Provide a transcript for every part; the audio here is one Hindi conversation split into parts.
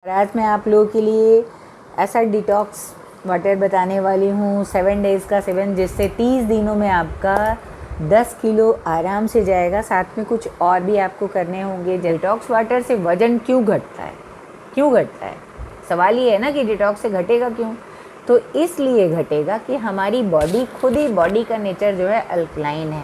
आज मैं आप लोगों के लिए ऐसा डिटॉक्स वाटर बताने वाली हूँ 7 डेज़ का 7, जिससे 30 दिनों में आपका 10 किलो आराम से जाएगा। साथ में कुछ और भी आपको करने होंगे। डिटॉक्स वाटर से वज़न क्यों घटता है? क्यों घटता है? सवाल ये है ना कि डिटॉक्स से घटेगा क्यों? तो इसलिए घटेगा कि हमारी बॉडी खुद ही, बॉडी का नेचर जो है अल्कलाइन है।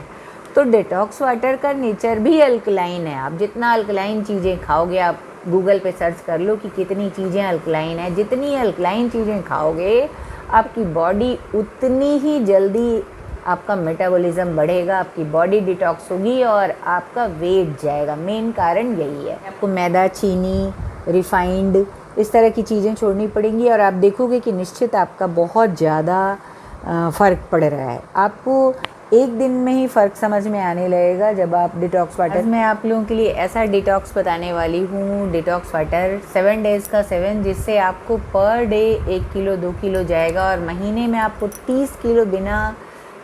तो डिटॉक्स वाटर का नेचर भी अल्कलाइन है। आप जितना अल्कलाइन चीज़ें खाओगे, आप गूगल पे सर्च कर लो कि कितनी चीज़ें अल्कलाइन है। जितनी अल्कलाइन चीज़ें खाओगे, आपकी बॉडी उतनी ही जल्दी आपका मेटाबॉलिज्म बढ़ेगा, आपकी बॉडी डिटॉक्स होगी और आपका वेट जाएगा। मेन कारण यही है। आपको मैदा, चीनी, रिफाइंड इस तरह की चीज़ें छोड़नी पड़ेंगी और आप देखोगे कि निश्चित आपका बहुत ज़्यादा फ़र्क पड़ रहा है। आपको एक दिन में ही फ़र्क समझ में आने लगेगा जब आप डिटॉक्स वाटर। मैं आप लोगों के लिए ऐसा डिटॉक्स बताने वाली हूँ, डिटॉक्स वाटर 7 डेज़ का 7, जिससे आपको पर डे 1 किलो 2 किलो जाएगा और महीने में आपको 30 किलो बिना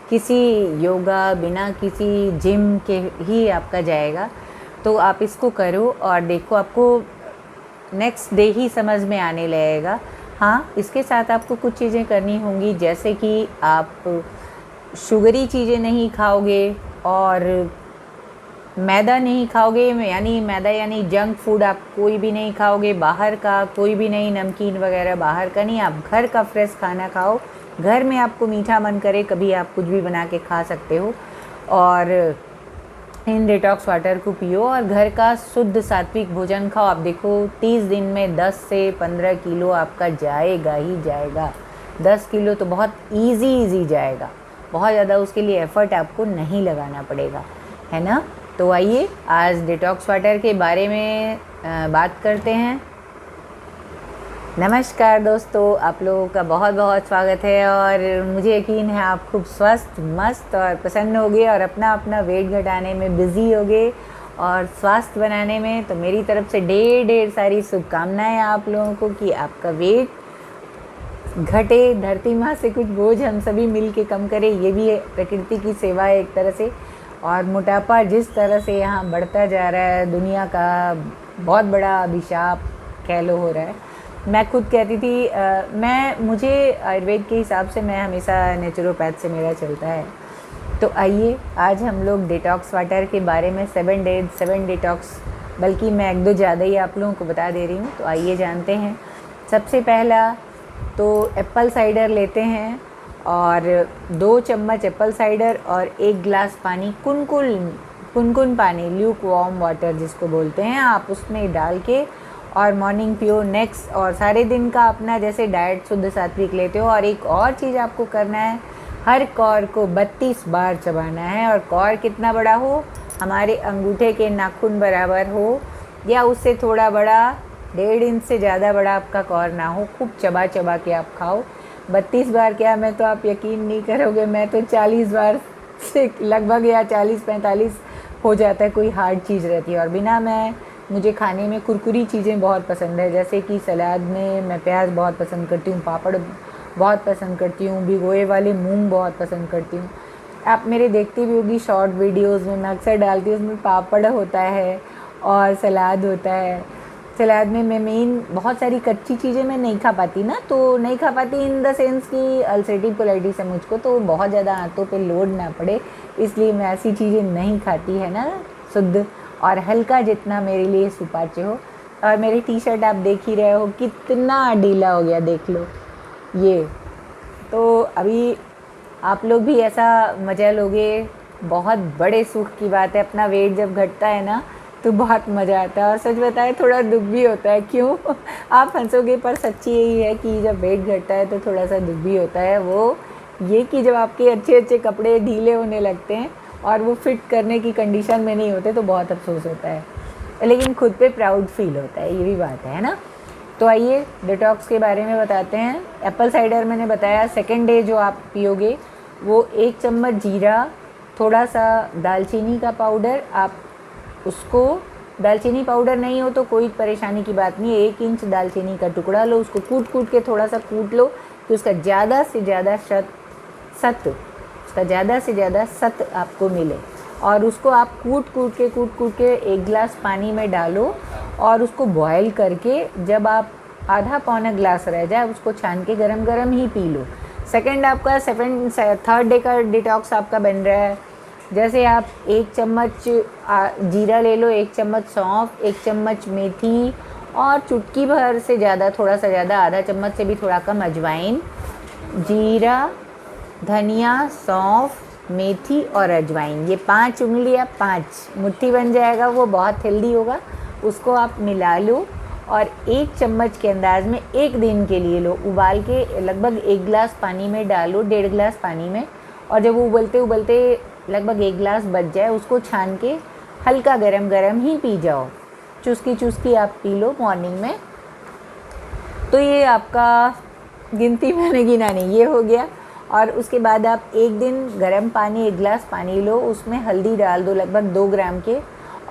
किसी योगा, बिना किसी जिम के ही आपका जाएगा। तो आप इसको करो और देखो, आपको नेक्स्ट डे ही समझ में आने लगेगा। हाँ, इसके साथ आपको कुछ चीज़ें करनी होंगी, जैसे कि आप शुगरी चीज़ें नहीं खाओगे और मैदा नहीं खाओगे, यानी मैदा यानी जंक फूड आप कोई भी नहीं खाओगे। बाहर का कोई भी नहीं, नमकीन वगैरह बाहर का नहीं। आप घर का फ्रेश खाना खाओ। घर में आपको मीठा मन करे कभी आप कुछ भी बना के खा सकते हो और इन डिटॉक्स वाटर को पियो और घर का शुद्ध सात्विक भोजन खाओ। आप देखो 30 दिन में 10 से 15 किलो आपका जाएगा ही जाएगा। 10 किलो तो बहुत इजी जाएगा। बहुत ज़्यादा उसके लिए एफ़र्ट आपको नहीं लगाना पड़ेगा, है ना। तो आइए आज डिटॉक्स वाटर के बारे में बात करते हैं। नमस्कार दोस्तों, आप लोगों का बहुत बहुत स्वागत है और मुझे यकीन है आप खूब स्वस्थ, मस्त और प्रसन्न होगे और अपना अपना वेट घटाने में बिज़ी होगे और स्वास्थ्य बनाने में। तो मेरी तरफ से ढेर सारी शुभकामनाएं आप लोगों को कि आपका वेट घटे, धरती माँ से कुछ बोझ हम सभी मिल के कम करें। ये भी प्रकृति की सेवा है एक तरह से। और मोटापा जिस तरह से यहाँ बढ़ता जा रहा है, दुनिया का बहुत बड़ा अभिशाप कह लो हो रहा है। मैं खुद कहती थी मुझे आयुर्वेद के हिसाब से मैं हमेशा नेचुरोपैथ से मेरा चलता है। तो आइए आज हम लोग डिटॉक्स वाटर के बारे में 7 डेज 7 डिटॉक्स, बल्कि मैं 1-2 ज़्यादा ही आप लोगों को बता दे रही हूँ। तो आइए जानते हैं। सबसे पहला तो एप्पल साइडर लेते हैं और 2 चम्मच एप्पल साइडर और 1 गिलास पानी, कुनकुन पानी, ल्यूक वार्म वाटर जिसको बोलते हैं, आप उसमें डाल के और मॉर्निंग पियो। नेक्स्ट और सारे दिन का अपना जैसे डाइट शुद्ध सात्विक लेते हो। और एक और चीज़ आपको करना है, हर कौर को 32 बार चबाना है और कौर कितना बड़ा हो, हमारे अंगूठे के नाखून बराबर हो या उससे थोड़ा बड़ा, 1.5 इंच से ज़्यादा बड़ा आपका कौर ना हो। खूब चबा के आप खाओ। 32 बार क्या, मैं तो आप यकीन नहीं करोगे, मैं तो 40 बार से लगभग या 40-45 हो जाता है। कोई हार्ड चीज़ रहती है और मुझे खाने में कुरकुरी चीज़ें बहुत पसंद है, जैसे कि सलाद में मैं प्याज बहुत पसंद करती हूँ, पापड़ बहुत पसंद करती हूँ, भिगोए वाले मूंग बहुत पसंद करती हूँ। आप मेरे देखती भी होगी शॉर्ट वीडियोस में, मैं अक्सर डालती हूँ, उसमें पापड़ होता है और सलाद होता है। सलाद में मैं बहुत सारी कच्ची चीज़ें मैं नहीं खा पाती ना, तो नहीं खा पाती इन द सेंस कि अल्सरेटिव कोलाइटिस है मुझको, तो बहुत ज़्यादा आंतों पे लोड ना पड़े, इसलिए मैं ऐसी चीज़ें नहीं खाती, है ना। शुद्ध और हल्का जितना मेरे लिए सुपाच्य हो। और मेरी टी-शर्ट आप देख ही रहे हो कितना ढीला हो गया, देख लो ये। तो अभी आप लोग भी ऐसा मज़ा लोगे, बहुत बड़े सुख की बात है। अपना वेट जब घटता है ना तो बहुत मज़ा आता है और सच बताए थोड़ा दुख भी होता है। क्यों? आप हंसोगे पर सच्ची यही है कि जब वेट घटता है तो थोड़ा सा दुख भी होता है। वो ये कि जब आपके अच्छे कपड़े ढीले होने लगते हैं और वो फिट करने की कंडीशन में नहीं होते तो बहुत अफसोस होता है, लेकिन खुद पे प्राउड फील होता है, ये भी बात है ना। तो आइए डिटॉक्स के बारे में बताते हैं। एप्पल साइडर मैंने बताया, 2nd डे जो आप पियोगे वो 1 चम्मच जीरा, थोड़ा सा दालचीनी का पाउडर, आप उसको, दालचीनी पाउडर नहीं हो तो कोई परेशानी की बात नहीं है, 1 इंच दालचीनी का टुकड़ा लो, उसको कूट के थोड़ा सा कूट लो कि उसका ज़्यादा से ज़्यादा सत आपको मिले और उसको आप कूट के 1 गिलास पानी में डालो और उसको बॉयल करके जब आप आधा पौना ग्लास रह जाए उसको छान के गरम गरम ही पी लो। सेकंड आपका थर्ड डे का डिटॉक्स आपका बन रहा है। जैसे आप 1 चम्मच जीरा ले लो, 1 चम्मच सौंफ, 1 चम्मच मेथी और चुटकी भर से ज़्यादा, थोड़ा सा ज़्यादा, आधा चम्मच से भी थोड़ा कम अजवाइन। जीरा, धनिया, सौंफ, मेथी और अजवाइन, ये 5 उंगलियाँ, 5 मुट्ठी बन जाएगा, वो बहुत हेल्दी होगा। उसको आप मिला लो और 1 चम्मच के अंदाज में 1 दिन के लिए लो। उबाल के लगभग 1 गिलास पानी में डालो, 1.5 गिलास पानी में, और जब वो उबलते उबलते लगभग 1 गिलास बच जाए उसको छान के हल्का गरम गरम ही पी जाओ। चुस्की चुस्की आप पी लो मॉर्निंग में। तो ये आपका गिनती मैंने गिना नहीं, ये हो गया। और उसके बाद आप 1 दिन गर्म पानी, 1 गिलास पानी लो, उसमें हल्दी डाल दो लगभग 2 ग्राम के,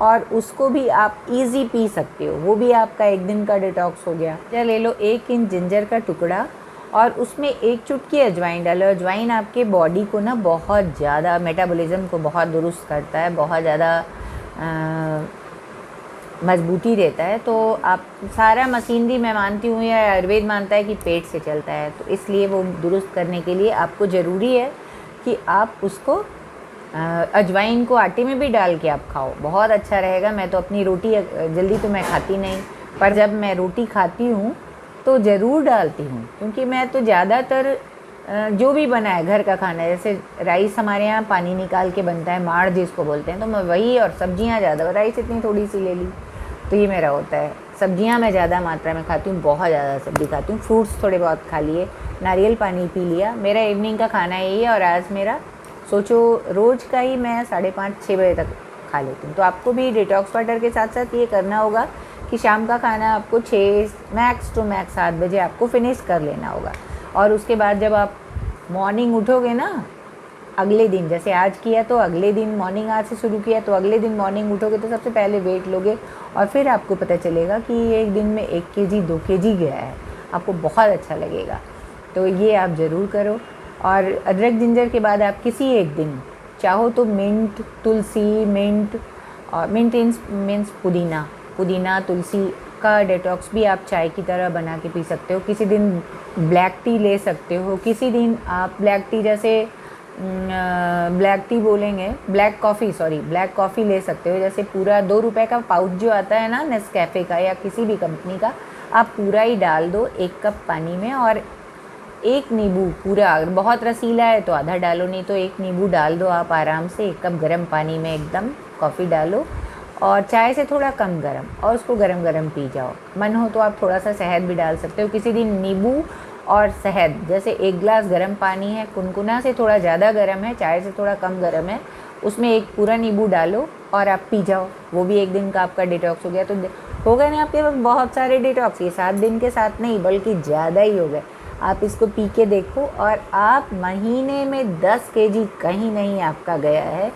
और उसको भी आप इजी पी सकते हो। वो भी आपका 1 दिन का डिटॉक्स हो गया। या ले लो 1 इंच जिंजर का टुकड़ा और उसमें 1 चुटकी अजवाइन डालो। अजवाइन आपके बॉडी को ना बहुत ज़्यादा, मेटाबॉलिज्म को बहुत दुरुस्त करता है, बहुत ज़्यादा मजबूती देता है। तो आप सारा मशीनरी मैं मानती हूँ या आयुर्वेद मानता है कि पेट से चलता है, तो इसलिए वो दुरुस्त करने के लिए आपको ज़रूरी है कि आप उसको अजवाइन को आटे में भी डाल के आप खाओ, बहुत अच्छा रहेगा। मैं तो अपनी रोटी जल्दी तो मैं खाती नहीं, पर जब मैं रोटी खाती हूँ तो ज़रूर डालती हूँ, क्योंकि मैं तो ज़्यादातर जो भी बना है घर का खाना, जैसे राइस हमारे यहाँ पानी निकाल के बनता है, माड़ जिसको बोलते हैं, तो मैं वही, और सब्जियाँ ज़्यादा, राइस इतनी थोड़ी सी ले ली, तो ये मेरा होता है। सब्जियाँ मैं ज़्यादा मात्रा में खाती हूँ, बहुत ज़्यादा सब्ज़ी खाती हूँ। फ्रूट्स थोड़े बहुत खा लिए, नारियल पानी पी लिया। मेरा इवनिंग का खाना यही है, और आज मेरा सोचो रोज़ का ही मैं 5:30-6 बजे तक खा लेती हूँ। तो आपको भी डिटॉक्स वाटर के साथ साथ ये करना होगा कि शाम का खाना आपको 6 मैक्स टू मैक्स 7 बजे आपको फिनिश कर लेना होगा। और उसके बाद जब आप मॉर्निंग उठोगे ना, अगले दिन जैसे आज किया, तो अगले दिन मॉर्निंग आज से शुरू किया, तो अगले दिन मॉर्निंग उठोगे तो सबसे पहले वेट लोगे, और फिर आपको पता चलेगा कि ये एक दिन में 1 kg 2 kg गया है, आपको बहुत अच्छा लगेगा। तो ये आप ज़रूर करो। और अदरक जिंजर के बाद आप किसी एक दिन चाहो तो मिंट, तुलसी, मिंट मीन्स पुदीना तुलसी का डिटॉक्स भी आप चाय की तरह बना के पी सकते हो। किसी दिन ब्लैक टी ले सकते हो, किसी दिन आप ब्लैक टी, जैसे ब्लैक टी बोलेंगे, ब्लैक कॉफ़ी ले सकते हो। जैसे पूरा 2 रुपए का पाउच जो आता है ना नेस्कैफ़े का या किसी भी कंपनी का, आप पूरा ही डाल दो 1 कप पानी में, और 1 नींबू पूरा, अगर बहुत रसीला है तो आधा डालो, नहीं तो 1 नींबू डाल दो आप आराम से 1 कप गर्म पानी में, एकदम कॉफ़ी डालो और चाय से थोड़ा कम गर्म, और उसको गरम गरम पी जाओ। मन हो तो आप थोड़ा सा शहद भी डाल सकते हो। किसी दिन नींबू और शहद, जैसे 1 गिलास गर्म पानी है, कुनकुना से थोड़ा ज़्यादा गर्म है, चाय से थोड़ा कम गर्म है, उसमें 1 पूरा नींबू डालो और आप पी जाओ। वो भी 1 दिन का आपका डिटॉक्स हो गया। तो हो गए ना आपके पास बहुत सारे डिटॉक्स, ये 7 दिन के साथ नहीं बल्कि ज़्यादा ही हो गए। आप इसको पी के देखो, और आप महीने में 10 kg कहीं नहीं आपका गया है,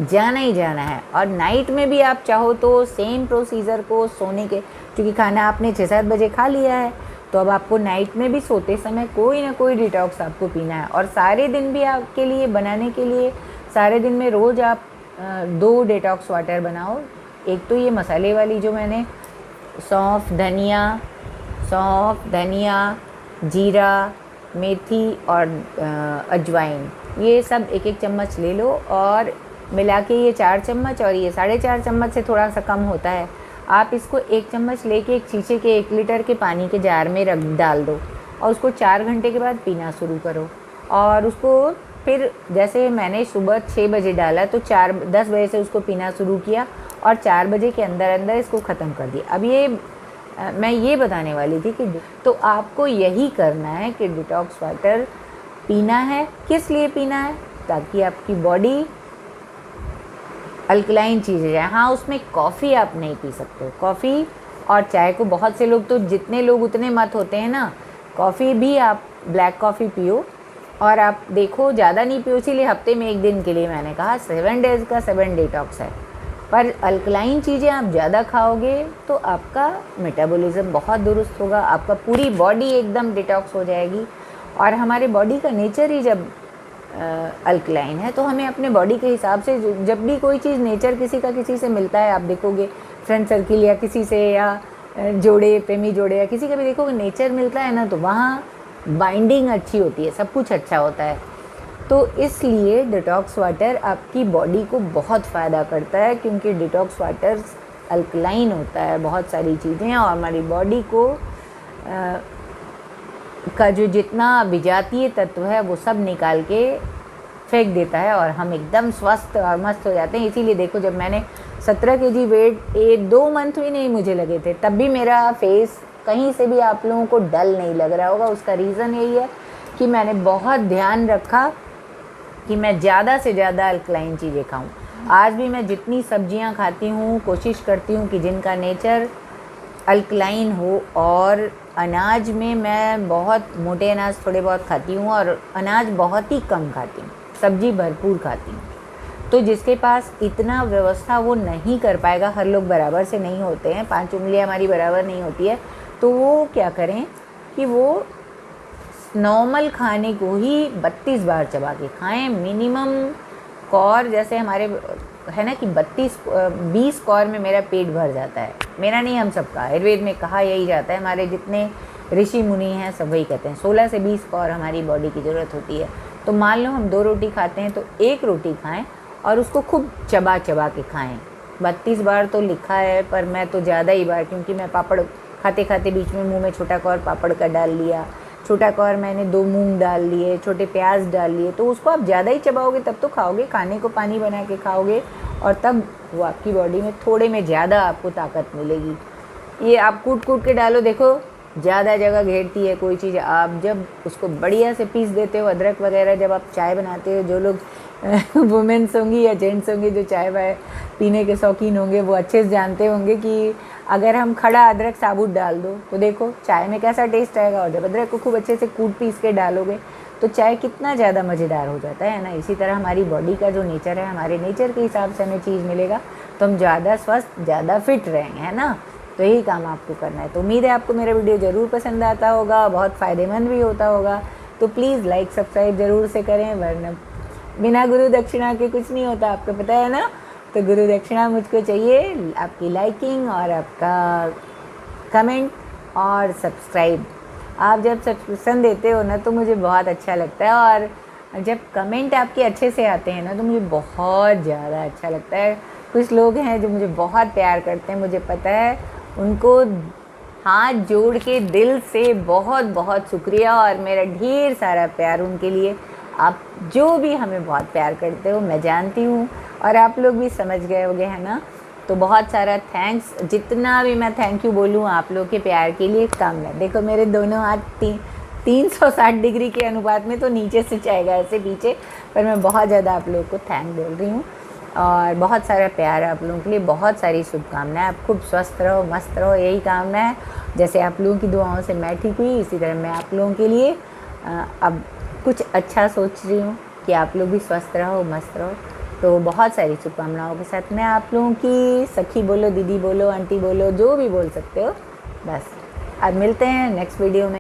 जाना ही जाना है। और नाइट में भी आप चाहो तो सेम प्रोसीजर को सोने के, क्योंकि खाना आपने 6-7 बजे खा लिया है, तो अब आपको नाइट में भी सोते समय कोई ना कोई डिटॉक्स आपको पीना है। और सारे दिन भी आपके लिए बनाने के लिए, सारे दिन में रोज़ आप 2 डिटॉक्स वाटर बनाओ। एक तो ये मसाले वाली जो मैंने सौंफ, धनिया, जीरा, मेथी और अजवाइन, ये सब 1-1 चम्मच ले लो और मिला के ये 4 चम्मच, और ये 4.5 चम्मच से थोड़ा सा कम होता है। आप इसको 1 चम्मच लेके एक शीशे के 1 लीटर के पानी के जार में डाल दो, और उसको 4 घंटे के बाद पीना शुरू करो। और उसको फिर, जैसे मैंने सुबह 6 बजे डाला तो 10 बजे से उसको पीना शुरू किया, और 4 बजे के अंदर इसको ख़त्म कर दिया। अब ये मैं ये बताने वाली थी कि तो आपको यही करना है कि डिटॉक्स वाटर पीना है। किस लिए पीना है? ताकि आपकी बॉडी अल्कलाइन चीज़ें जाए। हाँ, उसमें कॉफ़ी आप नहीं पी सकते। कॉफ़ी और चाय को बहुत से लोग, तो जितने लोग उतने मत होते हैं ना, कॉफ़ी भी आप ब्लैक कॉफ़ी पियो, और आप देखो ज़्यादा नहीं पियो, इसीलिए हफ्ते में 1 दिन के लिए मैंने कहा 7 डेज़ का 7 डिटॉक्स है। पर अल्कलाइन चीज़ें आप ज़्यादा खाओगे तो आपका मेटाबॉलिज्म बहुत दुरुस्त होगा, आपका पूरी बॉडी एकदम डिटॉक्स हो जाएगी। और हमारे बॉडी का नेचर ही जब अल्कलाइन है, तो हमें अपने बॉडी के हिसाब से, जब भी कोई चीज़ नेचर किसी से मिलता है, आप देखोगे फ्रेंड सर्किल या किसी से, या जोड़े, प्रेमी जोड़े या किसी का भी देखो नेचर मिलता है ना, तो वहाँ बाइंडिंग अच्छी होती है, सब कुछ अच्छा होता है। तो इसलिए डिटॉक्स वाटर आपकी बॉडी को बहुत फ़ायदा करता है, क्योंकि डिटॉक्स वाटर अल्कलाइन होता है बहुत सारी चीज़ें, और हमारी बॉडी को का जो जितना विजातीय तत्व है वो सब निकाल के फेंक देता है, और हम एकदम स्वस्थ और मस्त हो जाते हैं। इसीलिए देखो, जब मैंने 17 kg वेट 2 मंथ भी नहीं मुझे लगे थे, तब भी मेरा फेस कहीं से भी आप लोगों को डल नहीं लग रहा होगा। उसका रीज़न यही है कि मैंने बहुत ध्यान रखा कि मैं ज़्यादा से ज़्यादा अल्कलाइन चीज़ें खाऊं। आज भी मैं जितनी सब्जियां खाती हूँ कोशिश करती हूँ कि जिनका नेचर अल्कलाइन हो, और अनाज में मैं बहुत मोटे अनाज थोड़े बहुत खाती हूँ और अनाज बहुत ही कम खाती हूँ, सब्जी भरपूर खाती हूँ। तो जिसके पास इतना व्यवस्था वो नहीं कर पाएगा, हर लोग बराबर से नहीं होते हैं, 5 उंगलियाँ हमारी बराबर नहीं होती है, तो वो क्या करें कि वो नॉर्मल खाने को ही 32 बार चबा के खाएं। मिनिमम कौर, जैसे हमारे है ना कि 20 कौर में मेरा पेट भर जाता है, मेरा नहीं, हम सबका। आयुर्वेद में कहा यही जाता है, हमारे जितने ऋषि मुनि हैं सब वही कहते हैं 16 से 20 कौर हमारी बॉडी की ज़रूरत होती है। तो मान लो हम 2 रोटी खाते हैं तो 1 रोटी खाएं और उसको खूब चबा चबा के खाएं। 32 बार तो लिखा है, पर मैं तो ज़्यादा ही बार, क्योंकि मैं पापड़ खाते खाते बीच में मुंह में छोटा कौर पापड़ का डाल लिया, छोटा कौर मैंने 2 मूंग डाल लिए, छोटे प्याज डाल लिए, तो उसको आप ज़्यादा ही चबाओगे तब तो खाओगे, खाने को पानी बना के खाओगे, और तब वो आपकी बॉडी में थोड़े में ज़्यादा आपको ताकत मिलेगी। ये आप कूट कूट के डालो, देखो ज़्यादा जगह घेरती है कोई चीज़। आप जब उसको बढ़िया से पीस देते हो, अदरक वगैरह जब आप चाय बनाते हो, जो लोग वुमेन्स होंगी या जेंट्स होंगे जो चाय वाय पीने के शौकीन होंगे, वो अच्छे से जानते होंगे कि अगर हम खड़ा अदरक साबुत डाल दो तो देखो चाय में कैसा टेस्ट आएगा, और जब अदरक को खूब अच्छे से कूट पीस के डालोगे तो चाय कितना ज़्यादा मज़ेदार हो जाता है ना। इसी तरह हमारी बॉडी का जो नेचर है, हमारे नेचर के हिसाब से हमें चीज़ मिलेगा तो हम ज़्यादा स्वस्थ, ज़्यादा फिट रहेंगे, है ना। तो यही काम आपको करना है। तो उम्मीद है आपको मेरा वीडियो ज़रूर पसंद आता होगा, बहुत फ़ायदेमंद भी होता होगा। तो प्लीज़ लाइक सब्सक्राइब ज़रूर से करें, वरना बिना गुरु दक्षिणा के कुछ नहीं होता, आपको पता है ना। तो गुरु दक्षिणा मुझको चाहिए, आपकी लाइकिंग और आपका कमेंट और सब्सक्राइब। आप जब पसंद देते हो ना तो मुझे बहुत अच्छा लगता है, और जब कमेंट आपके अच्छे से आते हैं ना तो मुझे बहुत ज़्यादा अच्छा लगता है। कुछ लोग हैं जो मुझे बहुत प्यार करते हैं, मुझे पता है, उनको हाथ जोड़ के दिल से बहुत बहुत शुक्रिया, और मेरा ढेर सारा प्यार उनके लिए। आप जो भी हमें बहुत प्यार करते हो मैं जानती हूँ, और आप लोग भी समझ गए होंगे, है ना। तो बहुत सारा थैंक्स। जितना भी मैं थैंक यू बोलूँ आप लोग के प्यार के लिए कम है। देखो मेरे दोनों हाथ 360 डिग्री के अनुपात में तो नीचे से जाएगा ऐसे पीछे, पर मैं बहुत ज़्यादा आप लोग को थैंक बोल रही हूँ, और बहुत सारा प्यार है आप लोगों के लिए, बहुत सारी शुभकामनाएं। आप खूब स्वस्थ रहो, मस्त रहो, यही कामना है। जैसे आप लोगों की दुआओं से मैं ठीक हुई, इसी तरह मैं आप लोगों के लिए अब कुछ अच्छा सोच रही हूँ कि आप लोग भी स्वस्थ रहो, मस्त रहो। तो बहुत सारी शुभकामनाओं के साथ मैं आप लोगों की सखी बोलो, दीदी बोलो, आंटी बोलो, जो भी बोल सकते हो। बस अब मिलते हैं नेक्स्ट वीडियो में।